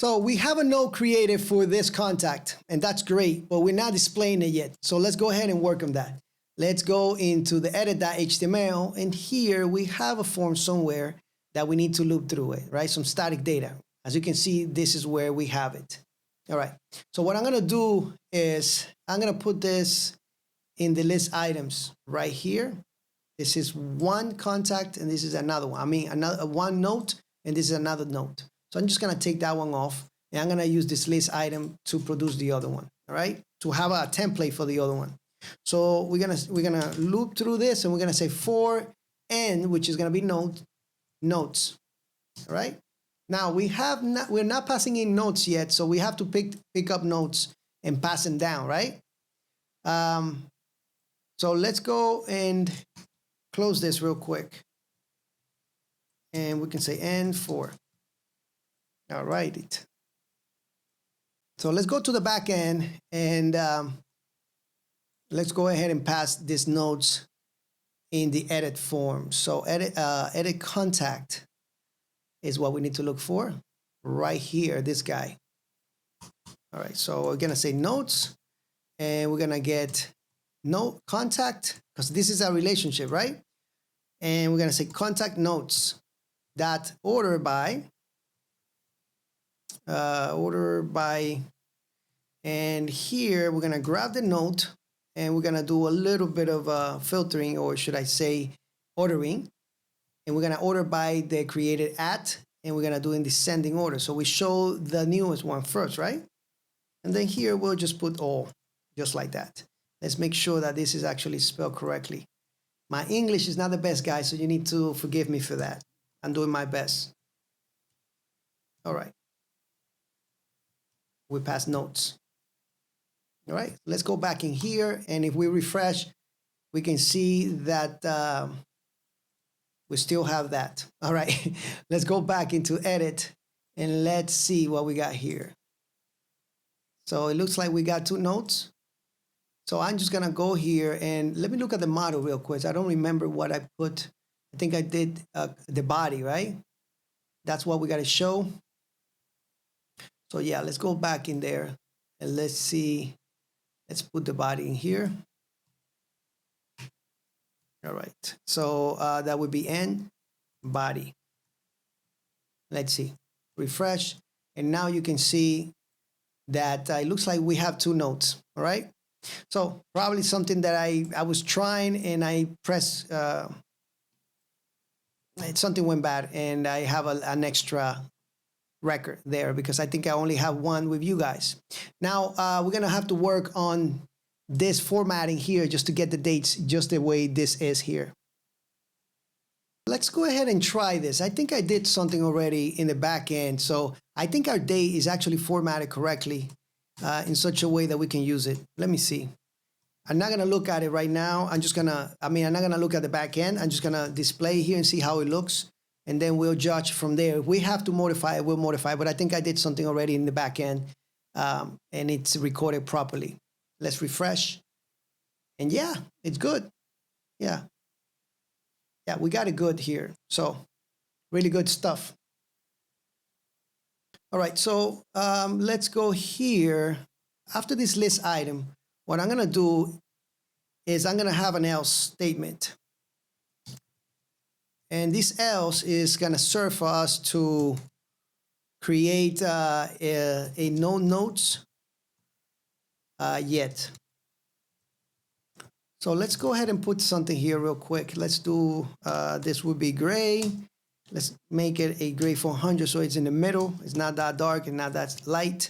So we have a node created for this contact, and that's great, but we're not displaying it yet. So let's go ahead and work on that. Let's go into the edit.html, and here we have a form somewhere that we need to loop through it, right? Some static data. As you can see, this is where we have it. All right, so what I'm gonna do is I'm gonna put this in the list items right here. This is one contact, and this is another one. I mean, another one note, and this is another note. So I'm just gonna take that one off, and I'm gonna use this list item to produce the other one, all right? To have a template for the other one. So we're gonna loop through this, and we're gonna say for n, which is gonna be notes, all right? Now we're not passing in notes yet, so we have to pick up notes and pass them down, right? So let's go and close this real quick, and we can say n4. All right. So let's go to the back end, and let's go ahead and pass these nodes in the edit form. So edit contact is what we need to look for right here, this guy. All right, so we're gonna say notes, and we're gonna get note contact, because this is a relationship, right? And we're gonna say contact notes dot order by, and here we're gonna grab the note, and we're gonna do a little bit of filtering, or should I say ordering, and we're gonna order by the created at, and we're gonna do in descending order. So we show the newest one first, right? And then here we'll just put all, just like that. Let's make sure that this is actually spelled correctly. My English is not the best, guys, so you need to forgive me for that. I'm doing my best. All right. We pass notes. All right, let's go back in here, and if we refresh, we can see that we still have that. All right, let's go back into edit, and let's see what we got here. So it looks like we got two notes. So I'm just gonna go here, and let me look at the model real quick. I don't remember what I put. I think I did the body, right? That's what we gotta show. So yeah, let's go back in there, and let's see. Let's put the body in here. All right, so that would be n body. Let's see, refresh, and now you can see that it looks like we have two nodes. All right, so probably something that I was trying, and I pressed something went bad, and I have an extra record there because I think I only have one with you guys. Now we're gonna have to work on this formatting here just to get the dates just the way this is here. Let's go ahead and try this. I think I did something already in the back end, so I think our date is actually formatted correctly in such a way that we can use it. Let me see. I'm not gonna look at it right now. I'm not gonna look at the back end. I'm just gonna display here and see how it looks, and then we'll judge from there. If we have to modify it, we'll modify, but I think I did something already in the back end, and it's recorded properly. Let's refresh, and yeah, it's good. Yeah, we got it good here. So really good stuff. All right, so let's go here. After this list item, what I'm gonna do is I'm gonna have an else statement. And this else is gonna serve for us to create a no notes yet. So let's go ahead and put something here real quick. Let's do, this would be gray. Let's make it a gray 400 so it's in the middle. It's not that dark and not that light.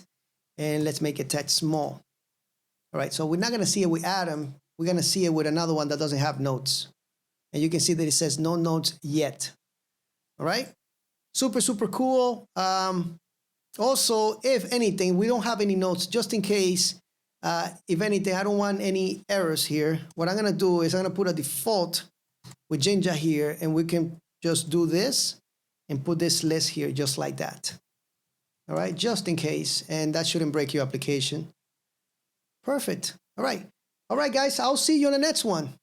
And let's make it text small. All right, so we're not gonna see it with Adam. We're gonna see it with another one that doesn't have notes. And you can see that it says no notes yet. All right, super, super cool. Also, if anything, we don't have any notes, just in case, if anything, I don't want any errors here. What I'm gonna do is I'm gonna put a default with Jinja here, and we can just do this and put this list here just like that. All right, just in case, and that shouldn't break your application. Perfect. All right, guys, I'll see you on the next one.